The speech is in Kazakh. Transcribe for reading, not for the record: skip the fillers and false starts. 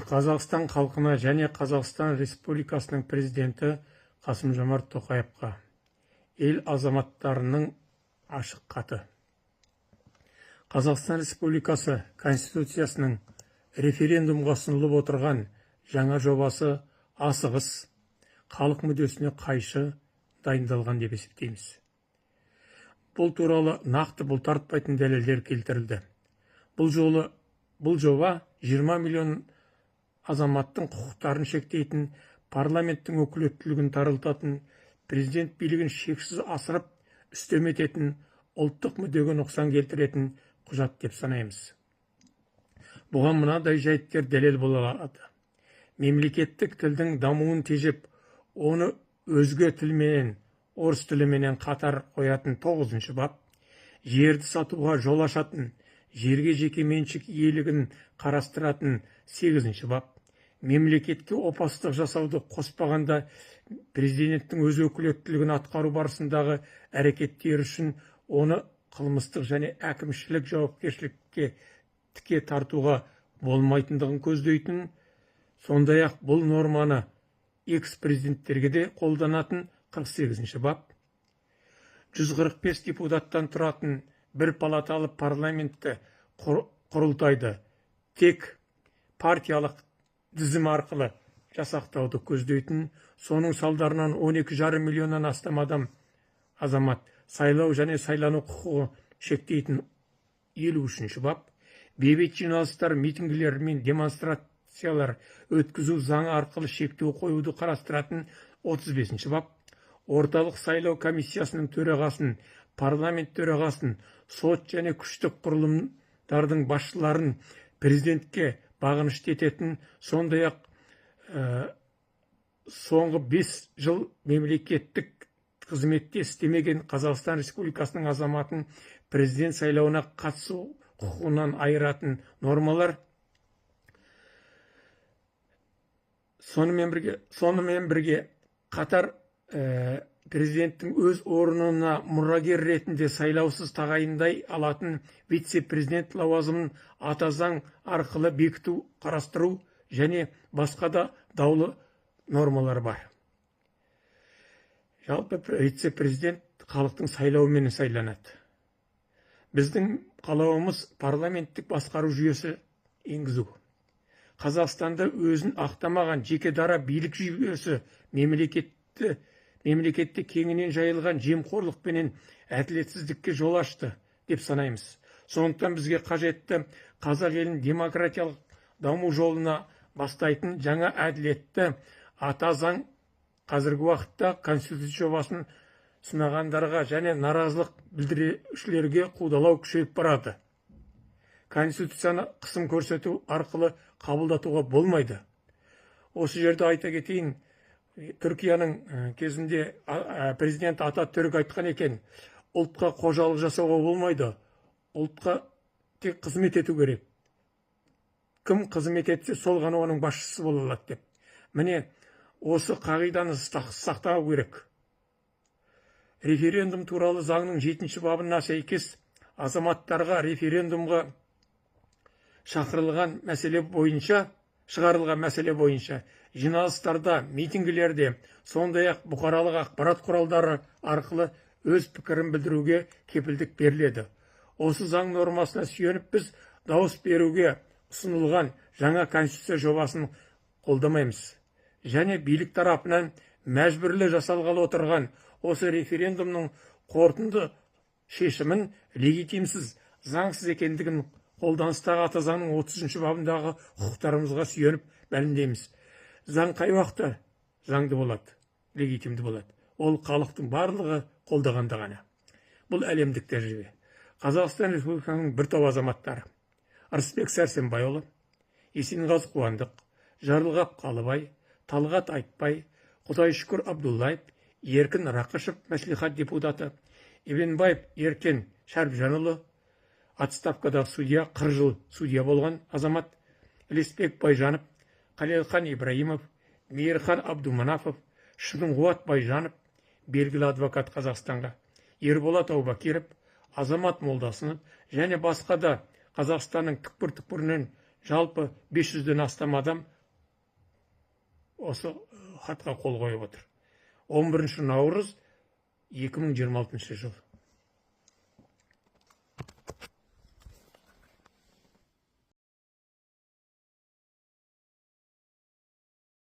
Қазақстан халқына және Қазақстан Республикасының президенті Қасым-Жомарт Тоқаевқа ел азаматтарының ашық хаты. Қазақстан Республикасы Конституциясының референдумға ұсынылып отырған жаңа жобасы асығыс, халық мүддесіне қайшы дайындалған деп есептейміз. Бұл туралы нақты бұлтартпайтын дәлелдер келтірілді. Бұл жоба 20 миллион азаматтың құқықтарын шектейтін, парламенттің өкілеттілігін тарылтатын, президент билігін шексіз асырып үстем ететін, ұлттық мүддеге нұқсан келтіретін құжат деп санаймыз. Бұған мынадай жайттер дәлел бола алады. Мемлекеттік тілдің дамуын тежеп, оны өзге тілменен, орыс тіліменен қатар қоятын 9-шы бап, жерді сатуға жол ашатын, жерге жеке меншік иелігін қарастыратын 8-ші бап, мемлекетке опасыздық жасауды қоспағанда президенттің өз өкілеттілігін атқару барысындағы әрекеттері үшін оны қылмыстық және әкімшілік жауапкершілікке тіке тартуға болмайтындығын көздейтін, сондай-ақ бұл норманы экс-президенттерге де қолданатын 48-ші бап, 145 депутаттан тұратын бір палаталы парламентті құрылтайды тек партиялық тізім арқылы жасақтауды көздейтін, соның салдарынан 12,5 миллионнан астам азамат сайлау және сайлану құқығы шектейтін 53-ші бап, бейбіт жиналыстар, митингілер мен демонстрациялар өткізу заңы арқылы шектеу қоюды қарастыратын 35-ші бап, орталық сайлау комиссиясының төрағасын, парламент төрағасын, сот және күштік құрылымдардың басшыларын президентке бағынышты ететін, сондай-ақ соңғы 5 жыл мемлекеттік қызметте істемеген Қазақстан Республикасының азаматын президент сайлауына қатысу құқығынан айыратын нормалар. Сонымен бірге қатар президенттің өз орнына мұрагер ретінде сайлаусыз тағайындай алатын вице-президент лауазымын ата заң арқылы бекіту қарастыру және басқа да даулы нормалар бар. Жалпы вице-президент халықтың сайлауымен сайланады. Біздің қалауымыз парламенттік басқару жүйесі енгізу. Қазақстанда өзін ақтамаған жеке дара билік жүйесі мемлекетте кеңінен жайылған жемқорлық пенен әділетсіздікке жол ашты деп санаймыз. Сондықтан бізге қажетті қазақ елін демократиялық даму жолына бастайтын жаңа әділетті ата заң қазіргі уақытта Конституция жобасын сынағандарға және наразылық білдірушілерге қудалау күшейіп барады. Конституцияны қысым көрсету арқылы қабылдатуға болмайды. Осы жерде айта кетейін, Түркияның кезінде президент Ататүрік айтқан екен, ұлтқа қожалық жасауға болмайды, ұлтқа тек қызмет ету керек. Кім қызмет етсе, сол ғана оның басшысы бола алады деп. Міне, осы қағиданы сақтау керек. Референдум туралы заңның 7-ші бабына сәйкес азаматтарға референдумға шығарылған мәселе бойынша жиналыстарда, митингілерде, сондай-ақ бұқаралық ақпарат құралдары арқылы өз пікірін білдіруге кепілдік беріледі. Осы заң нормасына сүйеніп біз дауыс беруге ұсынылған жаңа конституция жобасын қолдамаймыз. Және билік тарапынан мәжбүрлі жасалғалы отырған осы референдумның қорытынды шешімін легитимсіз, заңсыз екендігін қолданыстағы ата заңның 30-ші бабындағы құқықтарымызға сүйеніп мәлімдейміз. Заң қай уақытта заңды болады, легитимді болады. Ол халықтың барлығы қолдағанда ғана. Бұл әлемдік тәжірибе. Қазақстан Республикасының бір топ азаматтары: Рысбек Сәрсенбайұлы, Есенғазы Қуандық, Жарылғап Қалыбай, Талғат Айтбай, Құдайшүкір Абдуллаев, Еркін Рақышев, мәслихат депутаты, Ибенбаев Еркен Шәріпжанұлы, отставкадағы судья, 40 жыл судья болған азамат, Леспек Байжанов, Қалелхан Ибраимов, Мейірхан Абдуманафов, Шынғуат Байжанов, белгілі адвокат Қазақстанға, Ерболат Аубакиров, Азамат Молдасынов және басқа да Қазақстанның түкпір-түкпірінен жалпы 500-ден астам адам осы хатқа қол қойып отыр. 11 наурыз 2026 жыл.